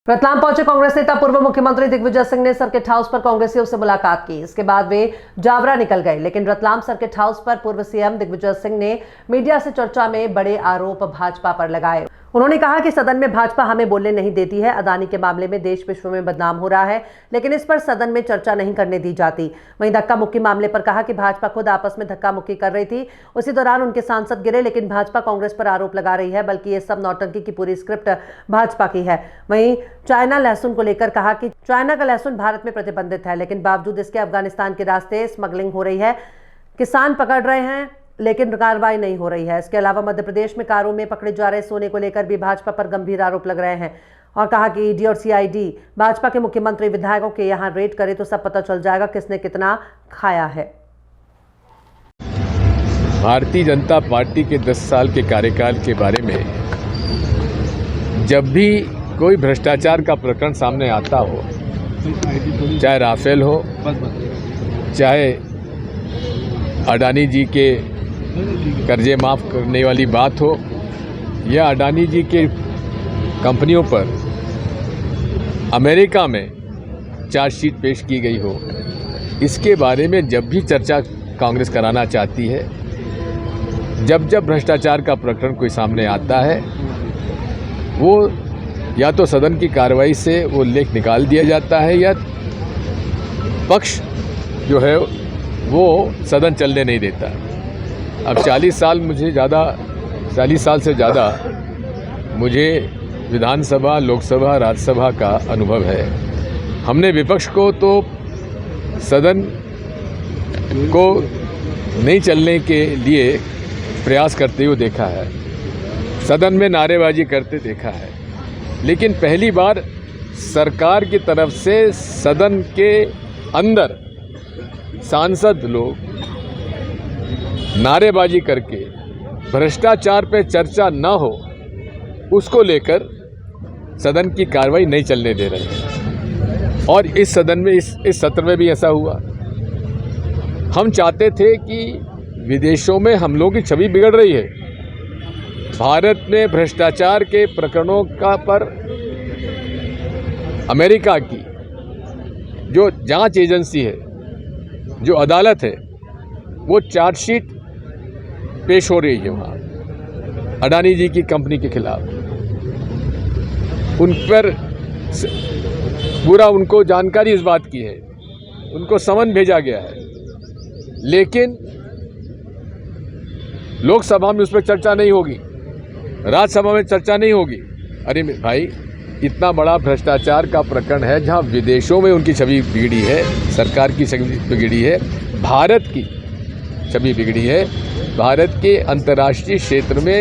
रतलाम पहुंचे कांग्रेस नेता पूर्व मुख्यमंत्री दिग्विजय सिंह ने सर्किट हाउस पर कांग्रेसियों से मुलाकात की। इसके बाद वे जावरा निकल गए, लेकिन रतलाम सर्किट हाउस पर पूर्व सीएम दिग्विजय सिंह ने मीडिया से चर्चा में बड़े आरोप भाजपा पर लगाए। उन्होंने कहा कि सदन में भाजपा हमें बोलने नहीं देती है। अदानी के मामले में देश विश्व में बदनाम हो रहा है, लेकिन इस पर सदन में चर्चा नहीं करने दी जाती। वहीं धक्का मुक्की मामले पर कहा कि भाजपा खुद आपस में धक्का मुक्की कर रही थी, उसी दौरान उनके सांसद गिरे, लेकिन भाजपा कांग्रेस पर आरोप लगा रही है, बल्कि ये सब नौटंकी की पूरी स्क्रिप्ट भाजपा की है। वहीं चाइना लहसुन को लेकर कहा कि चाइना का लहसुन भारत में प्रतिबंधित है, लेकिन बावजूद इसके अफगानिस्तान के रास्ते स्मगलिंग हो रही है। किसान पकड़ रहे हैं, लेकिन कार्रवाई नहीं हो रही है। इसके अलावा मध्य प्रदेश में कारों में पकड़े जा रहे सोने को लेकर भी भाजपा पर गंभीर आरोप लग रहे हैं और कहा कि ईडी और सीआईडी भाजपा के मुख्यमंत्री विधायकों के यहां रेड करे तो सब पता चल जाएगा किसने कितना खाया है। भारतीय जनता पार्टी के 10 साल के कार्यकाल के बारे में जब भी कोई भ्रष्टाचार का प्रकरण सामने आता हो, चाहे राफेल हो, चाहे अडानी जी के कर्जे माफ़ करने वाली बात हो, या अडानी जी के कंपनियों पर अमेरिका में चार्जशीट पेश की गई हो, इसके बारे में जब भी चर्चा कांग्रेस कराना चाहती है, जब भ्रष्टाचार का प्रकरण कोई सामने आता है, वो या तो सदन की कार्रवाई से वो लेख निकाल दिया जाता है, या पक्ष जो है वो सदन चलने नहीं देता। अब 40 साल से ज़्यादा मुझे विधानसभा, लोकसभा, राज्यसभा का अनुभव है। हमने विपक्ष को तो सदन को नहीं चलने के लिए प्रयास करते हुए देखा है, सदन में नारेबाजी करते देखा है, लेकिन पहली बार सरकार की तरफ से सदन के अंदर सांसद लोग नारेबाजी करके भ्रष्टाचार पे चर्चा न हो, उसको लेकर सदन की कार्रवाई नहीं चलने दे रहे हैं। और इस सदन में इस सत्र में भी ऐसा हुआ। हम चाहते थे कि विदेशों में हम लोगों की छवि बिगड़ रही है, भारत में भ्रष्टाचार के प्रकरणों का पर अमेरिका की जो जांच एजेंसी है, जो अदालत है, वो चार्जशीट पेश हो रही है वहाँ अडानी जी की कंपनी के खिलाफ। उन पर पूरा उनको जानकारी इस बात की है, उनको समन भेजा गया है, लेकिन लोकसभा में उस पर चर्चा नहीं होगी, राज्यसभा में चर्चा नहीं होगी। अरे भाई, इतना बड़ा भ्रष्टाचार का प्रकरण है जहां विदेशों में उनकी छवि बिगड़ी है, सरकार की छवि बिगड़ी है, भारत की छवि बिगड़ी है, भारत के अंतर्राष्ट्रीय क्षेत्र में